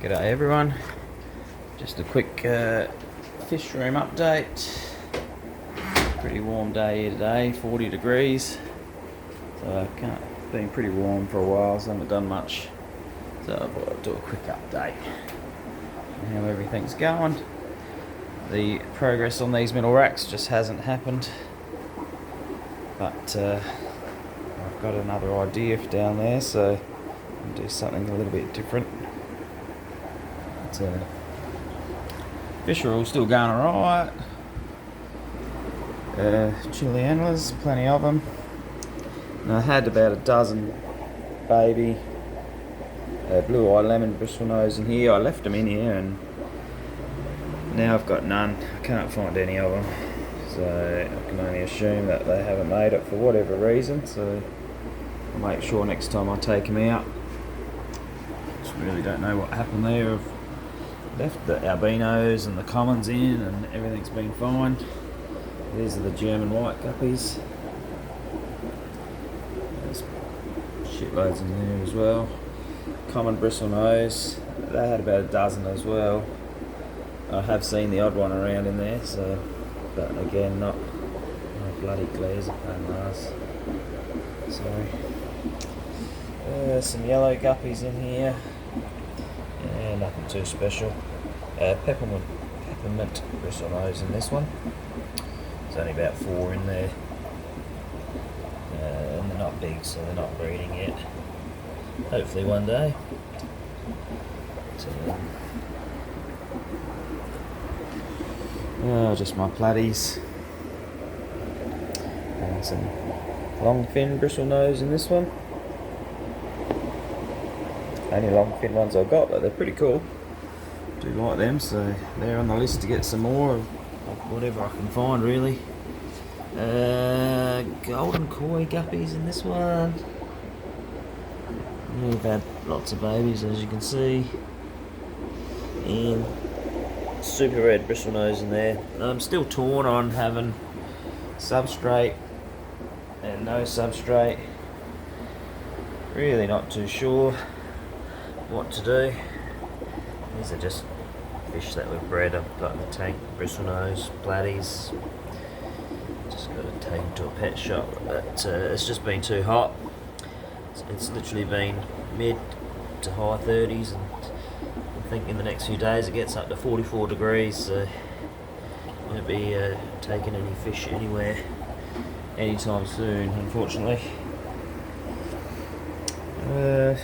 G'day everyone, just a quick fish room update. Pretty warm day here today, 40 degrees, so been pretty warm for a while, so I haven't done much, so I thought I'd do a quick update on how everything's going. The progress on these middle racks just hasn't happened, but I've got another idea for down there, so I'll do something a little bit different. Fish are all still going alright. Chili antlers, plenty of them. And I had about a dozen baby blue-eye lemon bristlenose in here. I left them in here and now I've got none. I can't find any of them, so I can only assume that they haven't made it for whatever reason, so I'll make sure next time I take them out. Just really don't know what happened there. I've left the albinos and the commons in and everything's been fine. These are the German white guppies. There's shitloads in there as well. Common bristlenose, they had about a dozen as well. I have seen the odd one around in there, so, but again, not bloody glares of pain in the ass. Sorry. Some yellow guppies in here. Yeah, nothing too special. Peppermint bristlenose in this one. There's only about 4 in there. And they're not big, so they're not breeding yet. Hopefully one day. Just my platies. And some long fin bristlenose in this one. Only long fin ones I've got, but they're pretty cool. Do like them, so they're on the list to get some more of whatever I can find, really. Golden koi guppies in this one. We've had lots of babies, as you can see. And super red bristlenose in there. I'm still torn on having substrate and no substrate. Really not too sure what to do. These are just fish that we've bred. I've got in the tank, bristlenose, platies. Just got to take them to a pet shop, but it's just been too hot. It's literally been mid to high 30s, and I think in the next few days it gets up to 44 degrees, so I won't be taking any fish anywhere anytime soon, unfortunately. A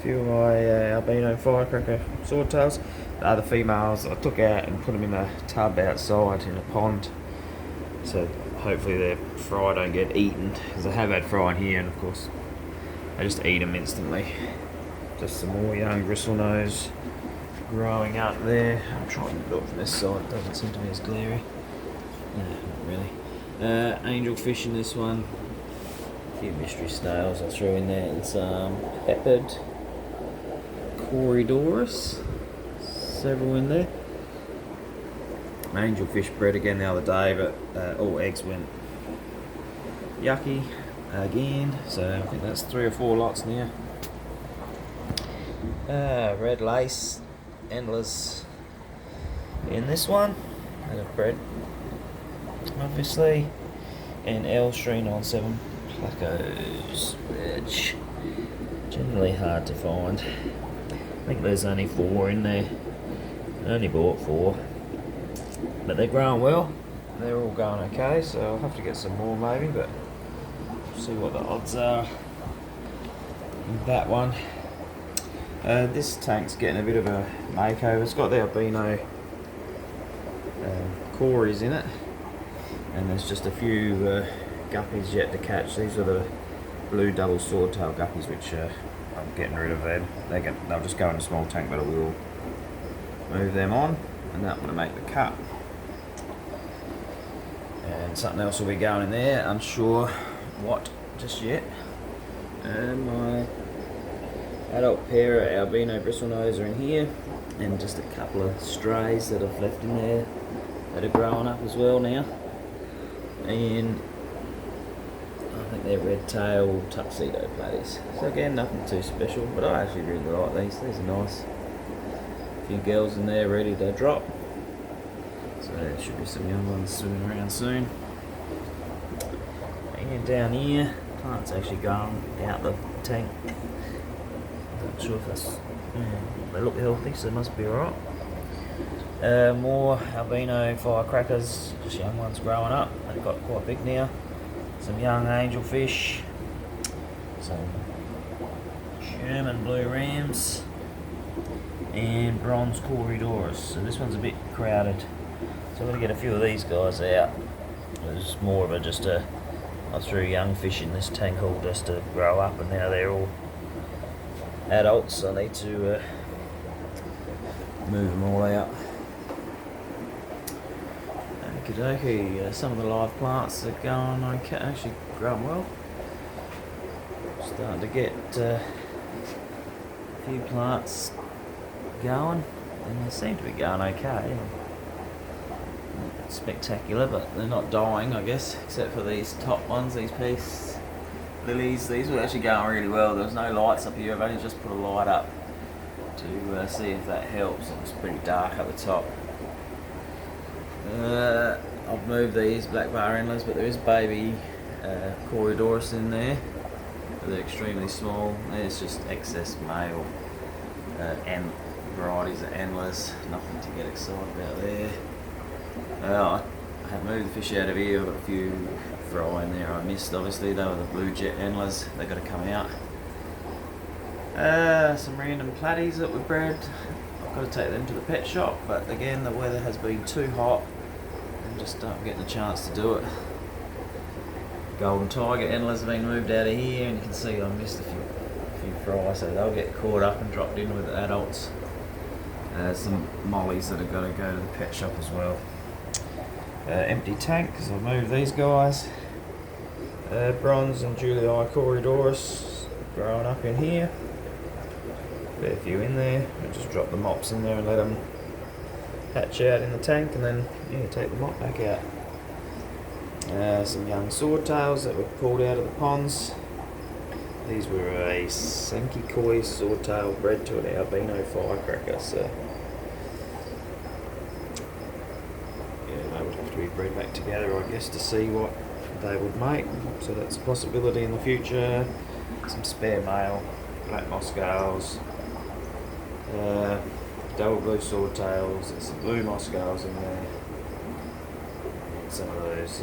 few of my albino firecracker swordtails. The other females I took out and put them in a tub outside in a pond, so hopefully their fry don't get eaten, because I have had fry in here and of course I just eat them instantly. Just some more young bristlenose growing up there. I'm trying to look from this side, it doesn't seem to be as glary. No, not really. Angelfish in this one. A few mystery snails I threw in there, and some peppered Corydoris. Several in there. Angelfish bred again the other day, but all eggs went yucky again, so I think that's 3 or 4 lots now. Red lace endless in this one that I've bred, obviously, and L397 placos, which generally hard to find. I think there's only 4 in there. I only bought 4, but they're growing well. They're all going okay, so I'll have to get some more maybe, but see what the odds are with that one. This tank's getting a bit of a makeover. It's got the albino cories in it, and there's just a few guppies yet to catch. These are the blue double swordtail guppies, which I'm getting rid of them. They'll just go in a small tank, but I will move them on, and that will make the cut. And something else will be going in there, unsure what just yet. And my adult pair of albino bristlenose are in here, and just a couple of strays that I've left in there that are growing up as well now. And I think they're red-tailed tuxedo platies. So again, nothing too special, but I actually really like these. These are nice. A few girls in there ready to drop. So there should be some young ones swimming around soon. And down here, plant's actually going out the tank. Not sure if that's... they look healthy, so they must be alright. More albino firecrackers, just young ones growing up. They've got quite big now. Some young angelfish. Some German blue rams. And bronze corridors. So this one's a bit crowded. So I'm going to get a few of these guys out. It's more of I threw young fish in this tank hole just to grow up, and now they're all adults, so I need to move them all out. Okie dokie, some of the live plants are going okay, actually growing well. Starting to get a few plants going, and they seem to be going okay. Not spectacular, but they're not dying, I guess, except for these top ones, these peace lilies. These were actually going really well. There was no lights up here. I've only just put a light up to see if that helps. It was pretty dark at the top. I've moved these black bar endless, but there is baby corridorus in there. They're extremely small. There's just excess male and varieties of endless. Nothing to get excited about there. I have moved the fish out of here. I've got a few fry in there I missed, obviously. They were the blue jet endless. They've got to come out. Some random platies that were bred. I've got to take them to the pet shop, but again the weather has been too hot and just don't get the chance to do it. Golden tiger endless have been moved out of here, and you can see I missed a few fry, so they'll get caught up and dropped in with the adults. Some mollies that have got to go to the pet shop as well. Empty tank, because I've moved these guys. Bronze and Julii corridorus growing up in here. Fair few in there. I just drop the mops in there and let them hatch out in the tank, and then take the mop back out. Some young swordtails that were pulled out of the ponds. These were a Sankikoi swordtail bred to an albino firecracker, so they would have to be bred back together, I guess, to see what they would make. So that's a possibility in the future. Some spare male black moscales, double blue swordtails, there's some blue moscales in there, and some of those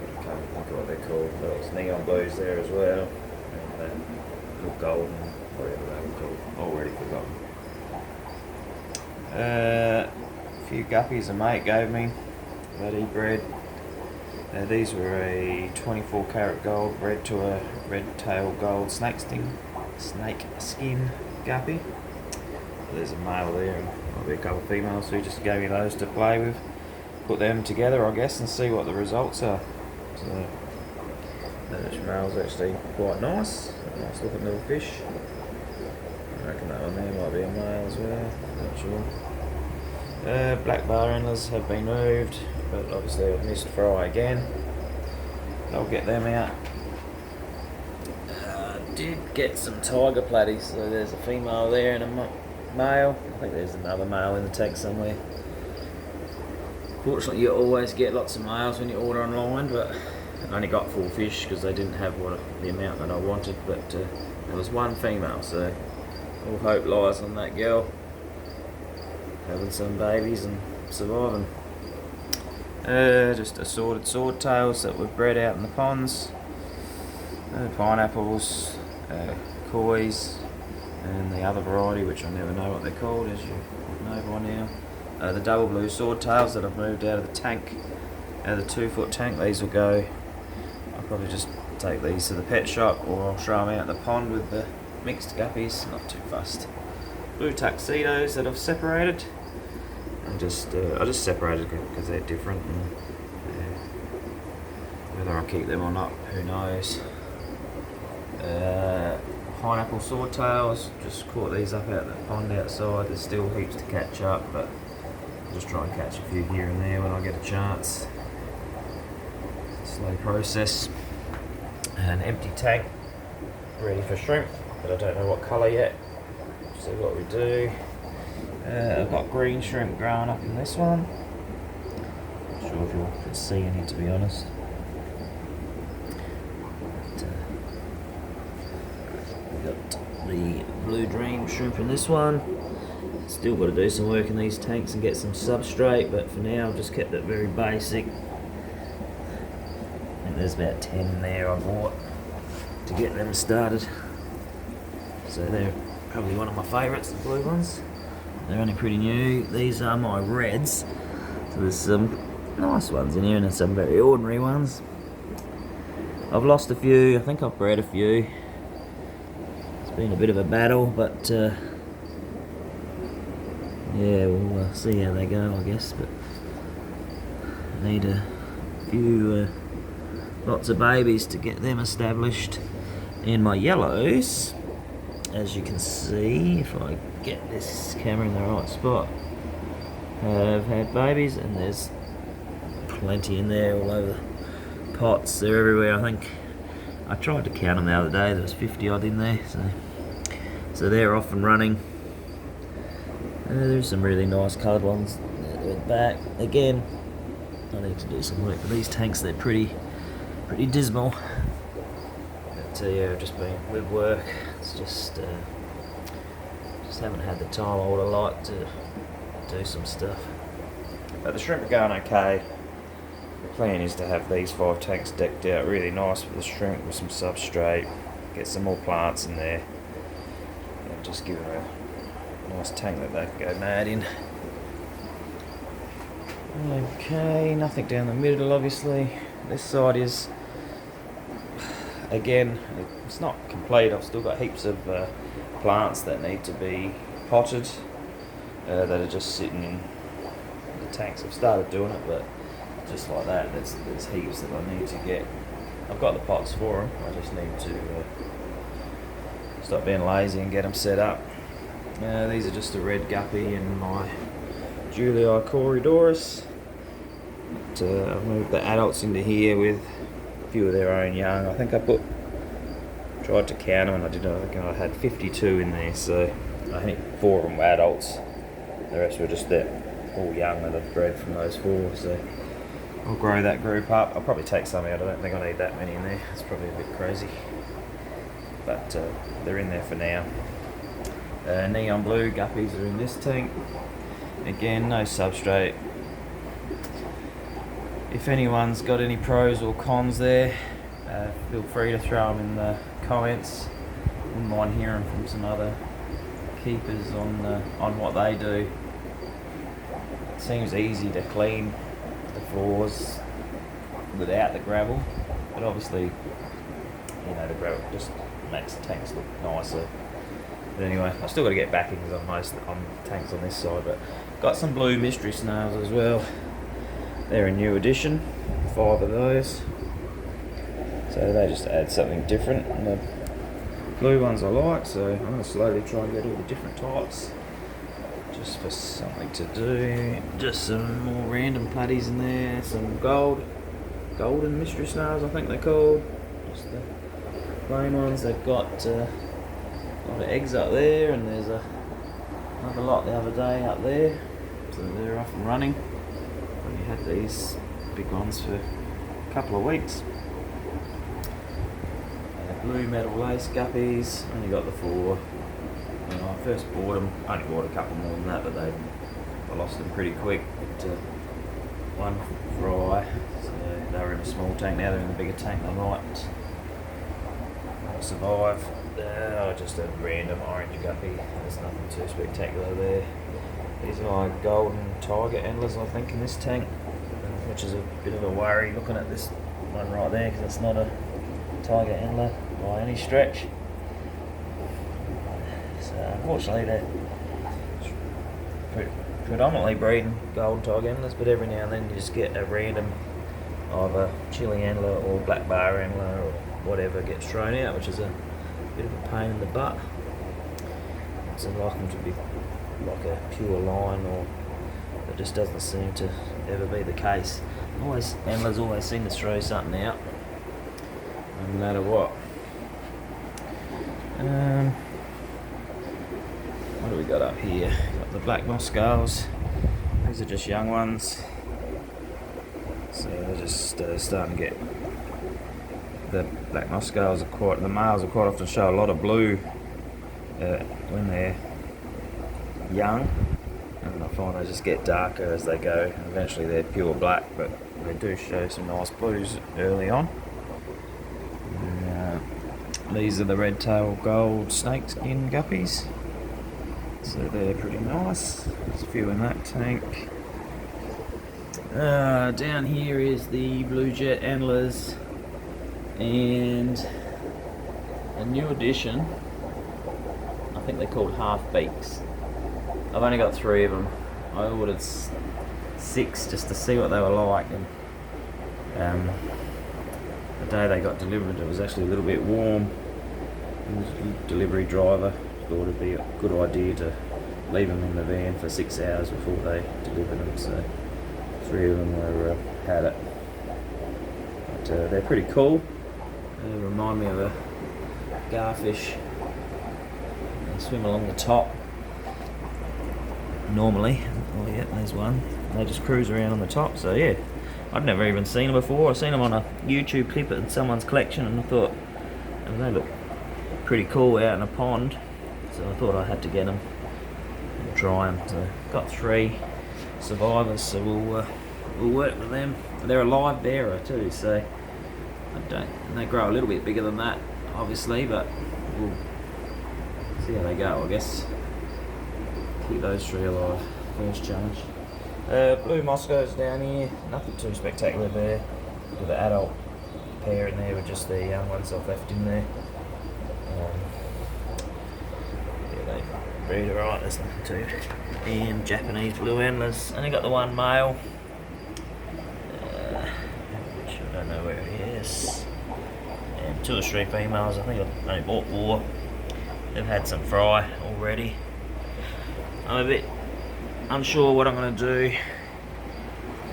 I can't think of what they're called, but there's neon blues there as well, and little golden, whatever they were called, already forgotten. A few guppies a mate gave me that he bred. These were a 24 karat gold bred to a red tail gold snake skin guppy. There's a male there, and might be a couple of females who just gave me those to play with. Put them together, I guess, and see what the results are. So those males are actually quite nice. Nice looking little fish. I reckon that one there might be a male as well, not sure. Black bar endless have been moved, but obviously I've missed fry again. I'll get them out. Did get some tiger platies, so there's a female there and a male. I think there's another male in the tank somewhere. Fortunately you always get lots of males when you order online, but I only got 4 fish because they didn't have the amount that I wanted, but there was one female, so all hope lies on that girl having some babies and surviving. Just assorted swordtails that were bred out in the ponds. Pineapples, kois, and the other variety, which I never know what they're called, as you would know by now. The double blue swordtails that I've moved out of the tank, out of the 2-foot tank. These will go, I'll probably just take these to the pet shop, or I'll throw them out in the pond with the mixed guppies, not too fussed. Blue tuxedos that I've separated. I just separated because they're different, and whether I keep them or not, who knows. Pineapple swordtails, just caught these up out of the pond outside. There's still heaps to catch up, but I'll just try and catch a few here and there when I get a chance. Slow process. An empty tank ready for shrimp, but I don't know what colour yet. So what we do, I've got green shrimp growing up in this one. Not sure if you can see any, to be honest. But, we've got the blue dream shrimp in this one. Still got to do some work in these tanks and get some substrate, but for now I've just kept it very basic. And there's about 10 in there I bought to get them started. So they're probably one of my favourites, the blue ones. They're only pretty new. These are my reds. So there's some nice ones in here and there's some very ordinary ones. I've lost a few, I think I've bred a few. It's been a bit of a battle, but yeah, we'll see how they go, I guess. But I need a few, lots of babies to get them established. And my yellows, as you can see, if I get this camera in the right spot, have had babies, and there's plenty in there all over the pots. They're everywhere. I think I tried to count them the other day. There was 50 odd in there, so they're off and running. There's some really nice coloured ones at the back. Again, I need to do some work with these tanks. They're pretty dismal. But yeah, I've just been with work. It's just haven't had the time I would have liked to do some stuff. But the shrimp are going okay. The plan is to have these 5 tanks decked out really nice with the shrimp, with some substrate, get some more plants in there, and just give them a nice tank that they can go mad in. Okay, nothing down the middle obviously. This side is, again, it's not complete. I've still got heaps of plants that need to be potted that are just sitting in the tanks. I've started doing it, but just like that, there's heaps that I need to get. I've got the pots for them. I just need to stop being lazy and get them set up. These are just a red guppy and my Julii Corydoris. I've moved the adults into here with a few of their own young. I think I tried to count them, and I think I had 52 in there, so I think 4 of them were adults. The rest were just all young that I've bred from those 4, so I'll grow that group up. I'll probably take some out. I don't think I need that many in there. It's probably a bit crazy, but they're in there for now. Neon blue guppies are in this tank. Again, no substrate. If anyone's got any pros or cons there, feel free to throw them in the comments. Wouldn't mind hearing from some other keepers on what they do. It seems easy to clean the floors without the gravel, but obviously, the gravel just makes the tanks look nicer. But anyway, I've still got to get backings on tanks on this side, but got some blue mystery snails as well. They're a new addition, 5 of those. So they just add something different. And the blue ones I like, so I'm going to slowly try and get all the different types. Just for something to do. Just some more random putties in there. Some golden mystery snails, I think they're called. Just the plain ones. They've got a lot of eggs up there, and there's another lot the other day up there. So they're off and running. We had these big ones for a couple of weeks. Blue metal lace guppies, only got the 4. When I first bought them, I only bought a couple more than that, but I lost them pretty quick. But, one fry, so they were in a small tank. Now they're in the bigger tank. They might survive. Just a random orange guppy. There's nothing too spectacular there. These are my golden tiger endlers, I think, in this tank, which is a bit of a worry looking at this one right there, because it's not a tiger endler by any stretch. So unfortunately they're predominantly breeding golden tiger endlers, but every now and then you just get a random either chili endler or black bar endler or whatever gets thrown out, which is a bit of a pain in the butt. So I'd like them to be like a pure line, or it just doesn't seem to ever be the case. Endlers always seem to throw something out, no matter what. we got up here? Got the black moss scales. These are just young ones. So they're just starting to get, the black moss scales are quite, the males are quite often show a lot of blue when they're young, and I find they just get darker as they go, and eventually they're pure black, but they do show some nice blues early on. These are the red-tailed gold snakeskin guppies, so they're pretty nice. There's a few in that tank. Down here is the blue jet antlers and a new addition. I think they're called half beaks. I've only got 3 of them. I ordered 6 just to see what they were like, and the day they got delivered it was actually a little bit warm. The delivery driver thought it'd be a good idea to leave them in the van for 6 hours before they delivered them, so 3 of them were had it. But they're pretty cool. They remind me of a garfish. They swim along the top normally. Oh yeah, there's one. They just cruise around on the top, so yeah. I'd never even seen them before. I've seen them on a YouTube clip in someone's collection, and I thought, oh, they look pretty cool out in a pond, so I thought I had to get them and try them. So got 3 survivors, so we'll work with them. They're a live bearer too, so and they grow a little bit bigger than that, obviously, but we'll see how they go, I guess. Keep those 3 alive. First challenge. Blue Moscows down here, nothing too spectacular there. With the adult pair in there with just the young ones I've left in there. Yeah, they breed alright, there's nothing to it. And Japanese blue antlers, only got the one male, which I don't know where he is. And 2 or 3 females, I think I've only bought 4. They've had some fry already. I'm a bit unsure what I'm going to do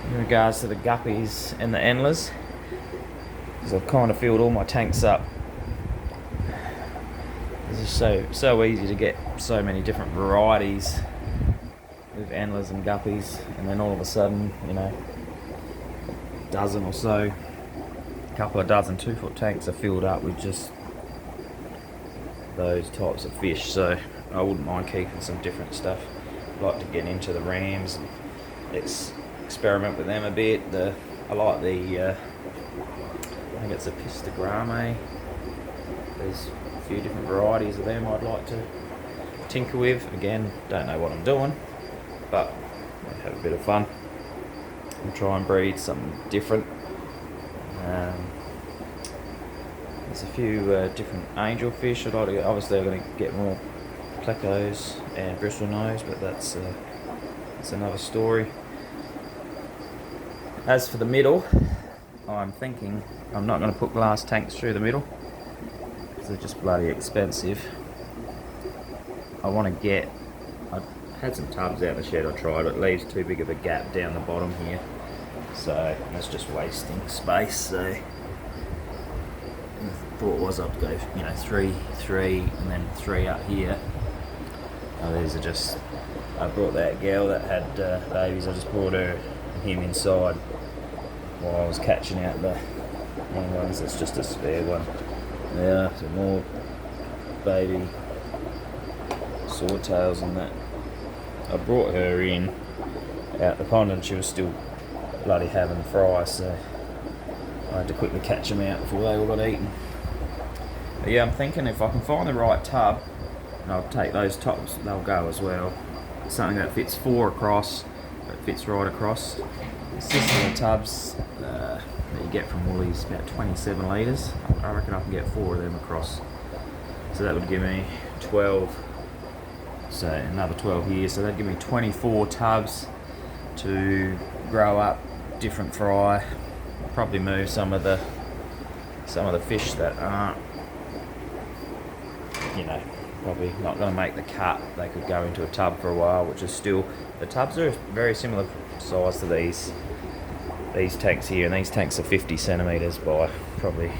in regards to the guppies and the antlers, because I've kind of filled all my tanks up. It's just so easy to get so many different varieties with antlers and guppies, and then all of a sudden, you know, a dozen or so, a couple of dozen 2-foot tanks are filled up with just those types of fish. So I wouldn't mind keeping some different stuff. Like to get into the rams and experiment with them a bit. I like the I think it's a pistagrame. There's a few different varieties of them I'd like to tinker with. Again, don't know what I'm doing, but I'll have a bit of fun and try and breed something different. There's a few different angelfish. I'd like to, obviously I'm going to get more plecos and bristlenose, but that's another story. As for the middle, I'm thinking I'm not going to put glass tanks through the middle because they're just bloody expensive. I had some tubs out in the shed I tried, it leaves too big of a gap down the bottom here, so that's just wasting space. So the thought was I'd go, 3, and then 3 up here. These are just, I brought that girl that had babies, I just brought her and him inside while I was catching out the young ones. It's just a spare one. Yeah, some more baby swordtails and that. I brought her in out the pond and she was still bloody having fry, so I had to quickly catch them out before they all got eaten. But yeah, I'm thinking if I can find the right tub, I'll take those tops, they'll go as well. Something that fits 4 across, but fits right across. The system of tubs that you get from Woolies, about 27 litres. I reckon I can get 4 of them across. So that would give me 12, so another 12 here. So that'd give me 24 tubs to grow up different fry. Probably move some of the fish that aren't, probably not going to make the cut. They could go into a tub for a while, which is still, the tubs are very similar size to these tanks here, and these tanks are 50 centimetres by probably,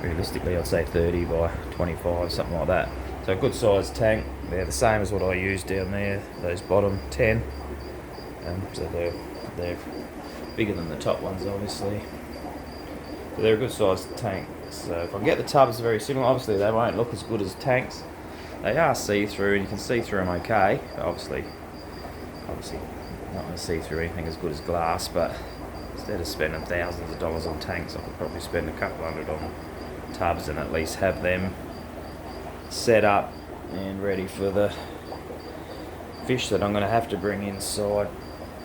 realistically I'd say 30 by 25, something like that. So a good sized tank, they're the same as what I used down there, those bottom 10. So they're bigger than the top ones, obviously. So they're a good sized tank. So if I can get the tubs very similar, obviously they won't look as good as tanks. They are see-through, and you can see through them okay. But obviously not going to see through anything as good as glass. But instead of spending thousands of dollars on tanks, I could probably spend a couple hundred on tubs and at least have them set up and ready for the fish that I'm going to have to bring inside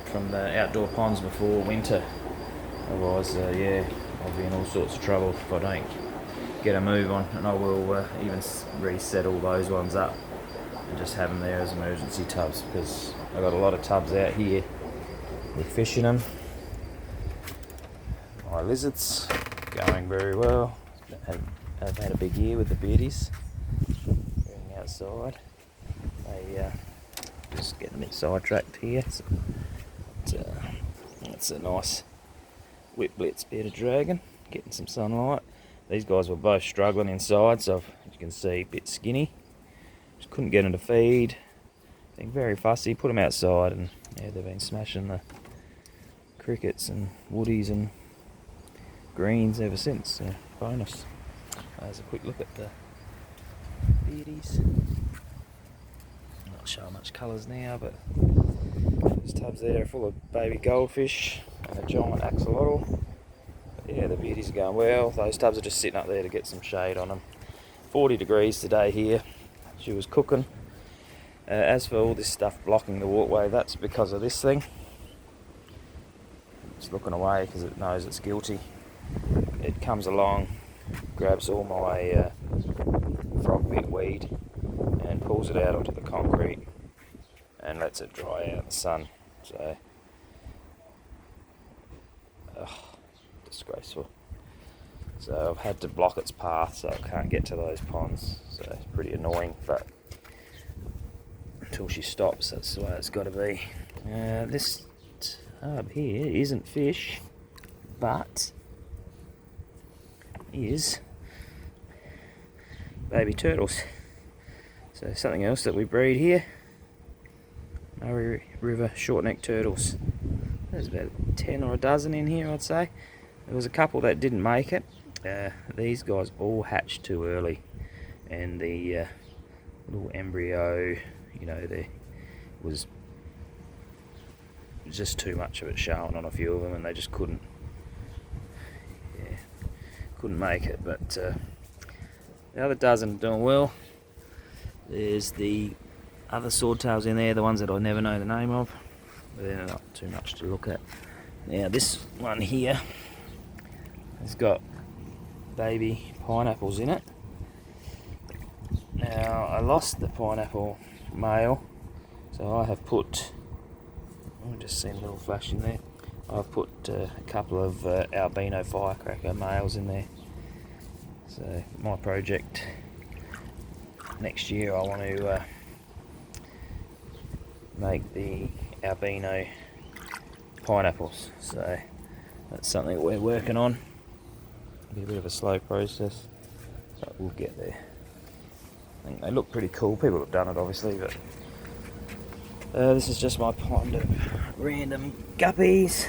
from the outdoor ponds before winter. Otherwise, I'll be in all sorts of trouble if I don't get a move on, and I will even reset all those ones up and just have them there as emergency tubs, because I've got a lot of tubs out here with fish in them. My lizards going very well. I've had a big year with the beardies going outside. They just getting a bit sidetracked here. So it's a nice whip blitz bearded dragon, getting some sunlight. These guys were both struggling inside, so as you can see, a bit skinny. Just couldn't get them to feed. Being very fussy, put them outside, and yeah, they've been smashing the crickets and woodies and greens ever since. Bonus. There's a quick look at the beardies. Not showing much colours now, but those tubs there are full of baby goldfish and a giant axolotl. But yeah, the beardies are going well. Those tubs are just sitting up there to get some shade on them. 40 degrees today here. She was cooking. As for all this stuff blocking the walkway, that's because of this thing. It's looking away because it knows it's guilty. It comes along, grabs all my frog bit weed and pulls it out onto the concrete and lets it dry out in the sun. So, disgraceful. So I've had to block its path so I can't get to those ponds. So it's pretty annoying, but until she stops, that's the way it's got to be. This tub here isn't fish, but is baby turtles. So something else that we breed here, Murray River short-necked turtles. There's about 10 or a dozen in here, I'd say. There was a couple that didn't make it. These guys all hatched too early, and the little embryo, there was just too much of it showing on a few of them, and they just couldn't make it. But the other dozen are doing well. There's the other swordtails in there, the ones that I never know the name of, but they're not too much to look at. Now this one here has got baby pineapples in it. Now I lost the pineapple male, so I have put, I've just seen a little flash in there, I've put a couple of albino firecracker males in there. So my project next year, I want to make the albino pineapples. So that's something we're working on. It'll be a bit of a slow process, but we'll get there. I think they look pretty cool. People have done it obviously, but this is just my pond of random guppies.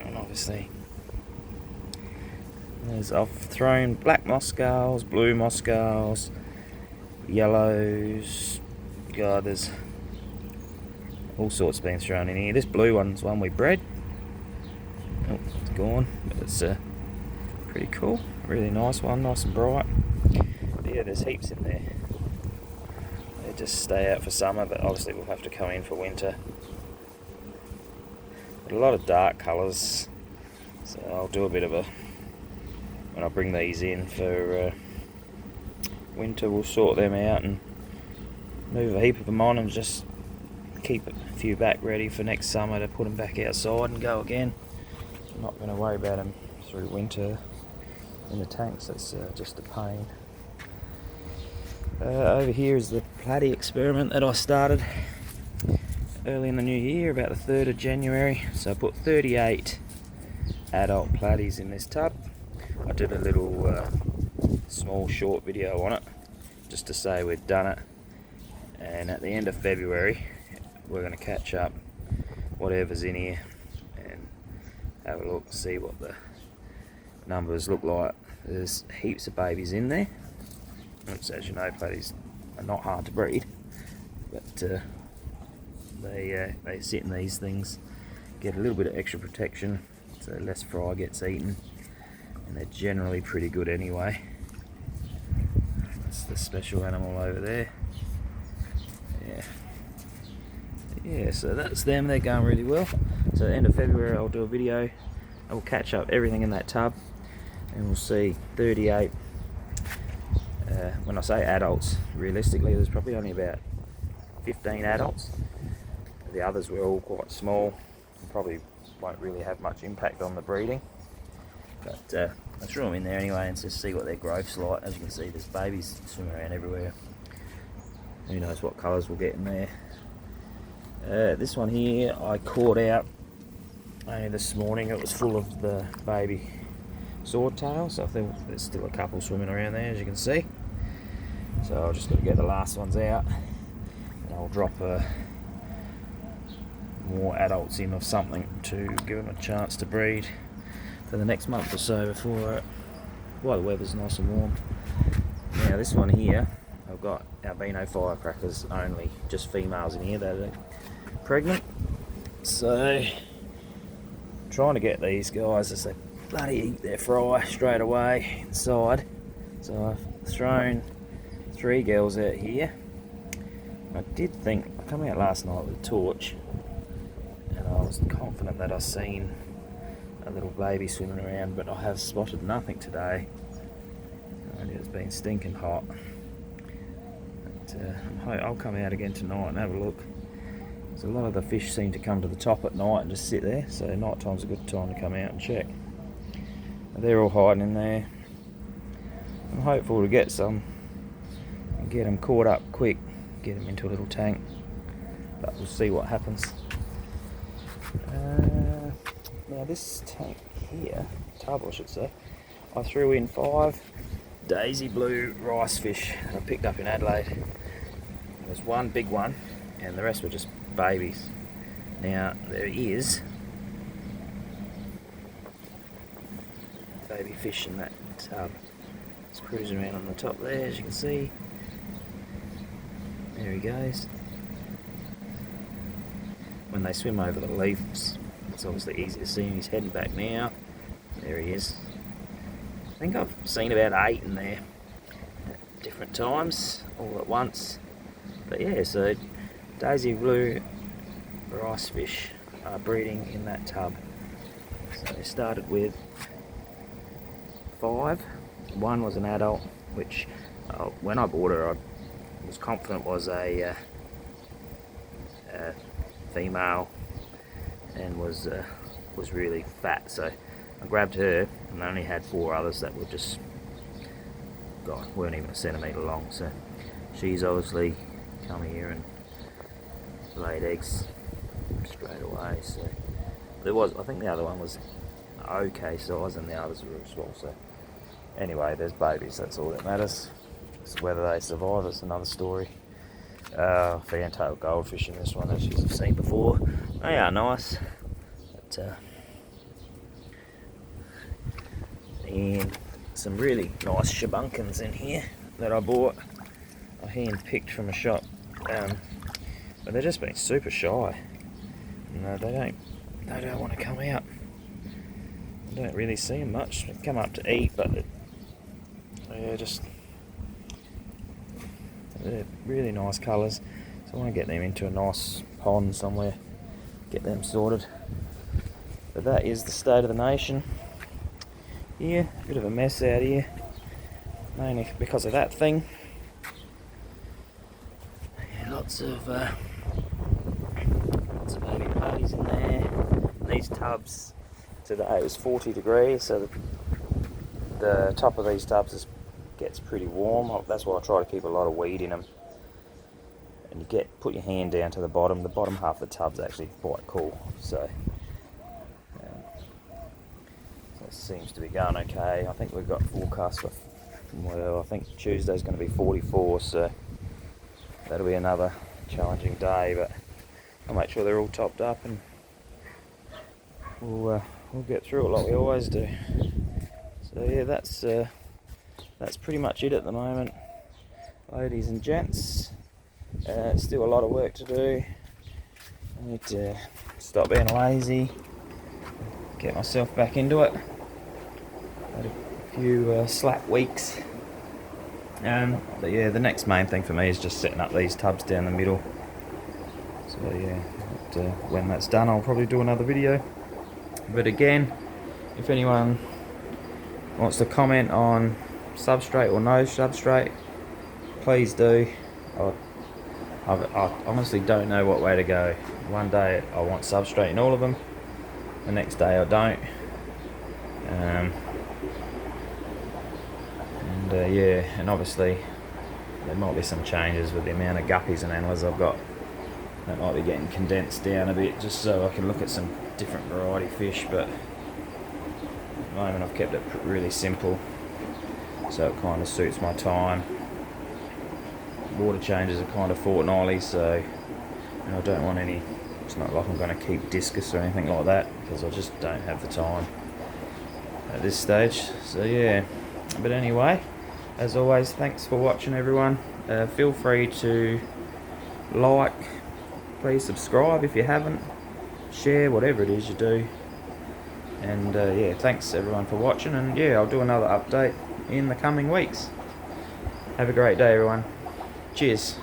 And obviously I've thrown black moss skulls, blue moss skulls, yellows. God, there's all sorts being thrown in here. This blue one's one we bred. Oh, it's gone, but it's pretty cool. Really nice one, nice and bright. But yeah, there's heaps in there. They just stay out for summer, but obviously we'll have to come in for winter. But a lot of dark colours, so I'll do a bit of when I bring these in for winter, we'll sort them out and move a heap of them on and just keep a few back ready for next summer to put them back outside and go again. I'm not going to worry about them through winter in the tanks, that's just a pain. Over here is the platy experiment that I started early in the new year, about the 3rd of January. So I put 38 adult platies in this tub. I did a little small short video on it just to say we'd done it, and at the end of February we're going to catch up whatever's in here and have a look, see what the numbers look like. There's heaps of babies in there, which, as you know, platies are not hard to breed, but they sit in these things, get a little bit of extra protection so less fry gets eaten, and they're generally pretty good anyway. That's the special animal over there. Yeah, so that's them. They're going really well. So at the end of February I'll do a video. I will catch up everything in that tub and we'll see 38, when I say adults, realistically there's probably only about 15 adults. The others were all quite small and probably won't really have much impact on the breeding, but I threw them in there anyway and just see what their growth's like. As you can see, there's babies swimming around everywhere. Who knows what colours we'll get in there. This one here I caught out only this morning. It was full of the baby swordtail, so I think there's still a couple swimming around there, as you can see. So I've just got to get the last ones out and I'll drop more adults in of something to give them a chance to breed for the next month or so before while the weather's nice and warm. Now this one here, I've got albino firecrackers only, just females in here that are pregnant. So trying to get these guys as they bloody eat their fry straight away inside. So I've thrown 3 girls out here. I did think, I came out last night with a torch and I was confident that I seen a little baby swimming around, but I have spotted nothing today and it's been stinking hot. But I'll come out again tonight and have a look. So a lot of the fish seem to come to the top at night and just sit there, so night time's a good time to come out and check. They're all hiding in there. I'm hopeful to get some and get them caught up quick, get them into a little tank, but we'll see what happens. Now this tank here, tub I should say, I threw in 5 daisy blue rice fish that I picked up in Adelaide. There's one big one and the rest were just babies. Now there is baby fish in that tub. It's cruising around on the top there, as you can see. There he goes. When they swim over the leaves, it's obviously easy to see him. He's heading back now. There he is. I think I've seen about 8 in there at different times, all at once. But yeah, so daisy blue rice fish are breeding in that tub. So they started with 5. 1 was an adult, which when I bought her I was confident was a female and was really fat, so I grabbed her and I only had 4 others that were just, God, weren't even a centimetre long. So she's obviously come here and laid eggs straight away. So there was, I think the other one was okay size and the others were small. So anyway, there's babies, that's all that matters. So whether they survive is another story. Fantail goldfish in this one, as you've seen before. They are nice, but and some really nice shabunkins in here that I bought. I hand picked from a shop, but they're just being super shy. No, they don't want to come out. I don't really see them much. They come up to eat, but they're really nice colours. So I want to get them into a nice pond somewhere, get them sorted. But that is the state of the nation. Yeah, a bit of a mess out here, mainly because of that thing. Yeah, lots of baby parties in there. These tubs today it was 40 degrees, so the top of these tubs gets pretty warm. That's why I try to keep a lot of weed in them. And you put your hand down to the bottom. The bottom half of the tub's actually quite cool. So it seems to be going okay. I think we've got forecast for, well, I think Tuesday's going to be 44. So that'll be another challenging day, but I'll make sure they're all topped up and we'll get through it like we always do. So yeah, that's pretty much it at the moment, ladies and gents. Still a lot of work to do. I need to stop being lazy, get myself back into it. Had a few slack weeks. But yeah, the next main thing for me is just setting up these tubs down the middle. So yeah, when that's done, I'll probably do another video. But again, if anyone wants to comment on substrate or no substrate, please do. I honestly don't know what way to go. One day I want substrate in all of them, the next day I don't. Yeah, and obviously there might be some changes with the amount of guppies and antlers I've got. That might be getting condensed down a bit just so I can look at some different variety fish, but at the moment I've kept it really simple, so it kind of suits my time. Water changes are kind of fortnightly, so I don't want any. It's not like I'm going to keep discus or anything like that, because I just don't have the time at this stage. So yeah, but anyway, as always, thanks for watching, everyone. Feel free to like, please subscribe if you haven't, share, whatever it is you do. And yeah, thanks everyone for watching, and yeah, I'll do another update in the coming weeks. Have a great day, everyone. Cheers.